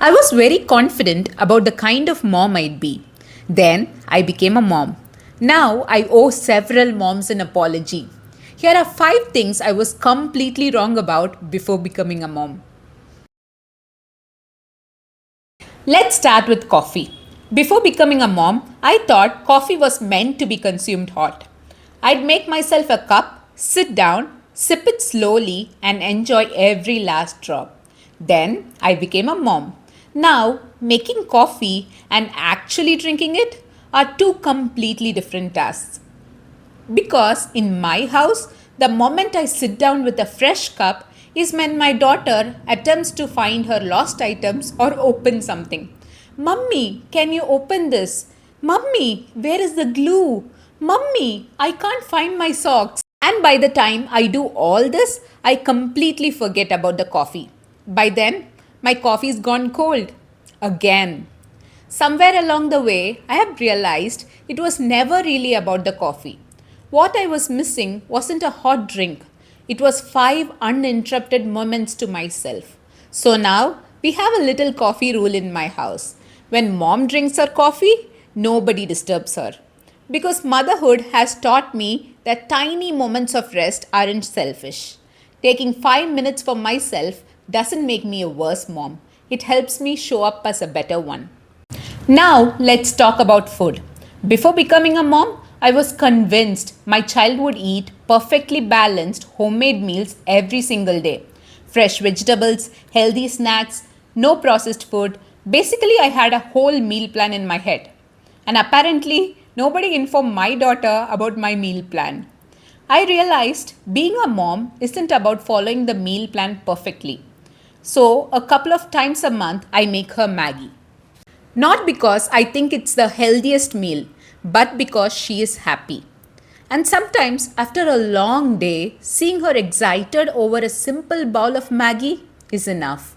I was very confident about the kind of mom I'd be. Then I became a mom. Now I owe several moms an apology. Here are 5 things I was completely wrong about before becoming a mom. Let's start with coffee. Before becoming a mom, I thought coffee was meant to be consumed hot. I'd make myself a cup, sit down, sip it slowly, and enjoy every last drop. Then I became a mom. Now, making coffee and actually drinking it are two completely different tasks. Because in my house, the moment I sit down with a fresh cup is when my daughter attempts to find her lost items or open something. Mummy, can you open this? Mummy, where is the glue? Mummy, I can't find my socks. And by the time I do all this, I completely forget about the coffee. By then, my coffee's gone cold. Again. Somewhere along the way, I have realized it was never really about the coffee. What I was missing wasn't a hot drink, it was 5 uninterrupted moments to myself. So now we have a little coffee rule in my house. When mom drinks her coffee, nobody disturbs her. Because motherhood has taught me that tiny moments of rest aren't selfish. Taking 5 minutes for myself doesn't make me a worse mom, it helps me show up as a better one. Now, let's talk about food. Before becoming a mom, I was convinced my child would eat perfectly balanced homemade meals every single day. Fresh vegetables, healthy snacks, no processed food. Basically, I had a whole meal plan in my head. And apparently, nobody informed my daughter about my meal plan. I realized being a mom isn't about following the meal plan perfectly. So, a couple of times a month, I make her Maggi. Not because I think it's the healthiest meal, but because she is happy. And sometimes, after a long day, seeing her excited over a simple bowl of Maggi is enough.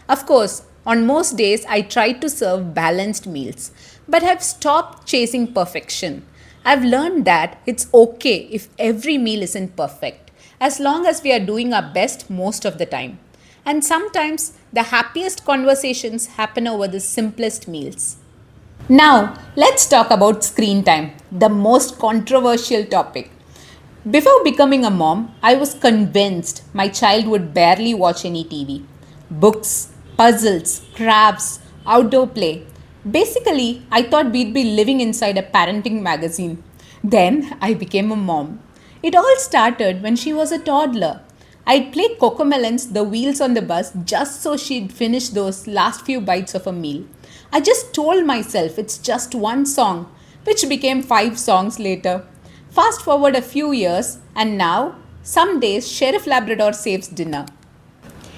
Of course, on most days, I try to serve balanced meals, but have stopped chasing perfection. I've learned that it's okay if every meal isn't perfect, as long as we are doing our best most of the time. And sometimes the happiest conversations happen over the simplest meals. Now, let's talk about screen time, the most controversial topic. Before becoming a mom, I was convinced my child would barely watch any TV. Books, puzzles, crafts, outdoor play. Basically, I thought we'd be living inside a parenting magazine. Then I became a mom. It all started when she was a toddler. I'd play Cocomelons, the wheels on the bus, just so she'd finish those last few bites of a meal. I just told myself it's just one song, which became 5 songs later. Fast forward a few years, and now, some days, Sheriff Labrador saves dinner.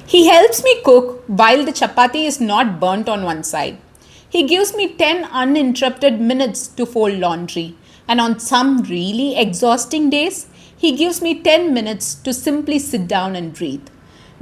He helps me cook while the chapati is not burnt on one side. He gives me 10 uninterrupted minutes to fold laundry, and on some really exhausting days, he gives me 10 minutes to simply sit down and breathe.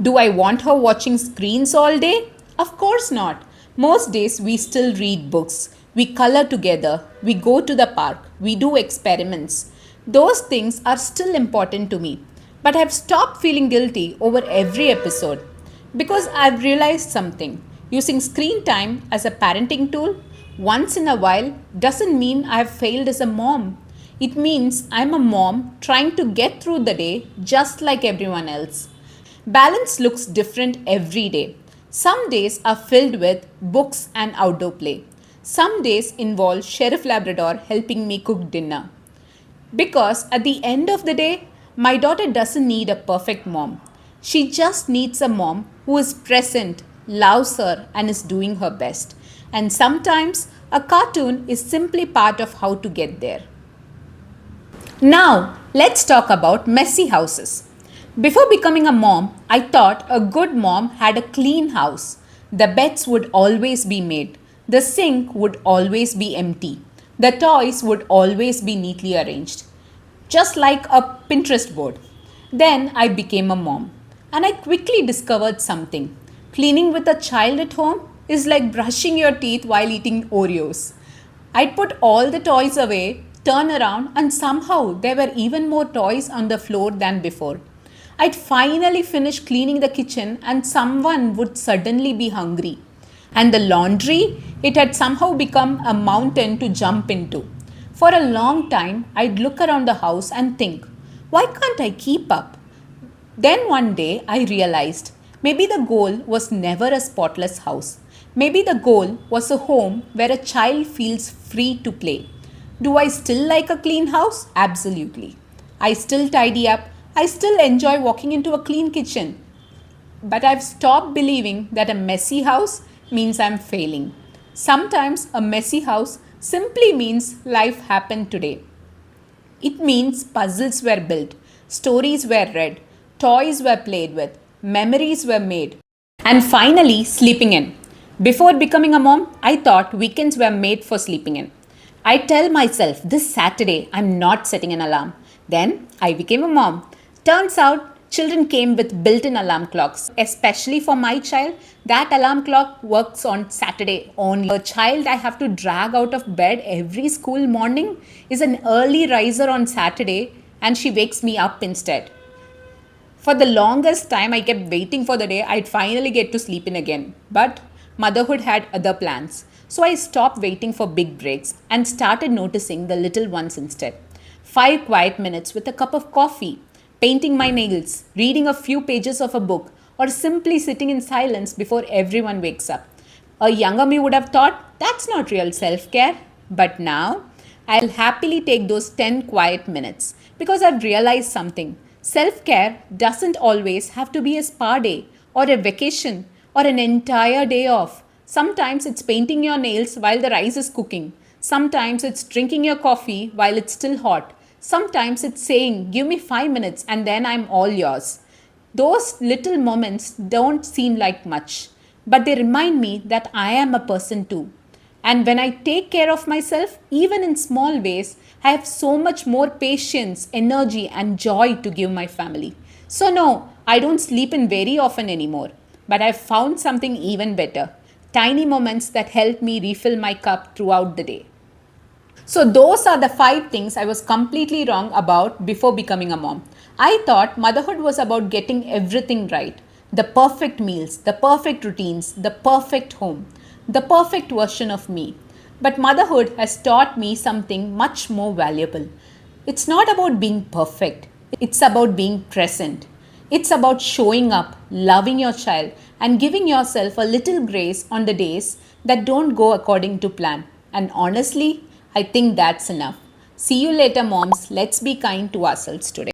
Do I want her watching screens all day? Of course not. Most days we still read books, we color together, we go to the park, we do experiments. Those things are still important to me, but I've stopped feeling guilty over every episode because I've realized something. Using screen time as a parenting tool once in a while doesn't mean I have failed as a mom. It means I'm a mom trying to get through the day just like everyone else. Balance looks different every day. Some days are filled with books and outdoor play. Some days involve Sheriff Labrador helping me cook dinner. Because at the end of the day, my daughter doesn't need a perfect mom. She just needs a mom who is present, loves her, and is doing her best. And sometimes a cartoon is simply part of how to get there. Now, let's talk about messy houses. Before becoming a mom, I thought a good mom had a clean house. The beds would always be made. The sink would always be empty. The toys would always be neatly arranged. Just like a Pinterest board. Then I became a mom. And I quickly discovered something. Cleaning with a child at home is like brushing your teeth while eating Oreos. I'd put all the toys away, turn around, and somehow there were even more toys on the floor than before. I'd finally finish cleaning the kitchen and someone would suddenly be hungry. And the laundry, it had somehow become a mountain to jump into. For a long time, I'd look around the house and think, why can't I keep up? Then one day I realized maybe the goal was never a spotless house. Maybe the goal was a home where a child feels free to play. Do I still like a clean house? Absolutely. I still tidy up. I still enjoy walking into a clean kitchen. But I've stopped believing that a messy house means I'm failing. Sometimes a messy house simply means life happened today. It means puzzles were built, stories were read, toys were played with, memories were made, and finally, sleeping in. Before becoming a mom, I thought weekends were made for sleeping in. I tell myself this Saturday I'm not setting an alarm. Then I became a mom. Turns out children came with built in alarm clocks. Especially for my child, that alarm clock works on Saturday only. A child I have to drag out of bed every school morning is an early riser on Saturday and she wakes me up instead. For the longest time, I kept waiting for the day I'd finally get to sleep in again. But motherhood had other plans. So I stopped waiting for big breaks and started noticing the little ones instead. 5 quiet minutes with a cup of coffee, painting my nails, reading a few pages of a book, or simply sitting in silence before everyone wakes up. A younger me would have thought that's not real self care. But now, I'll happily take those 10 quiet minutes because I've realized something. Self care doesn't always have to be a spa day or a vacation or an entire day off. Sometimes it's painting your nails while the rice is cooking. Sometimes it's drinking your coffee while it's still hot. Sometimes it's saying, give me 5 minutes and then I'm all yours. Those little moments don't seem like much, but they remind me that I am a person too. And when I take care of myself, even in small ways, I have so much more patience, energy, and joy to give my family. So, no, I don't sleep in very often anymore, but I've found something even better, tiny moments that help me refill my cup throughout the day. So, those are the 5 things I was completely wrong about before becoming a mom. I thought motherhood was about getting everything right, the perfect meals, the perfect routines, the perfect home, the perfect version of me. But motherhood has taught me something much more valuable. It's not about being perfect, it's about being present. It's about showing up, loving your child, and giving yourself a little grace on the days that don't go according to plan. And honestly, I think that's enough. See you later, moms. Let's be kind to ourselves today.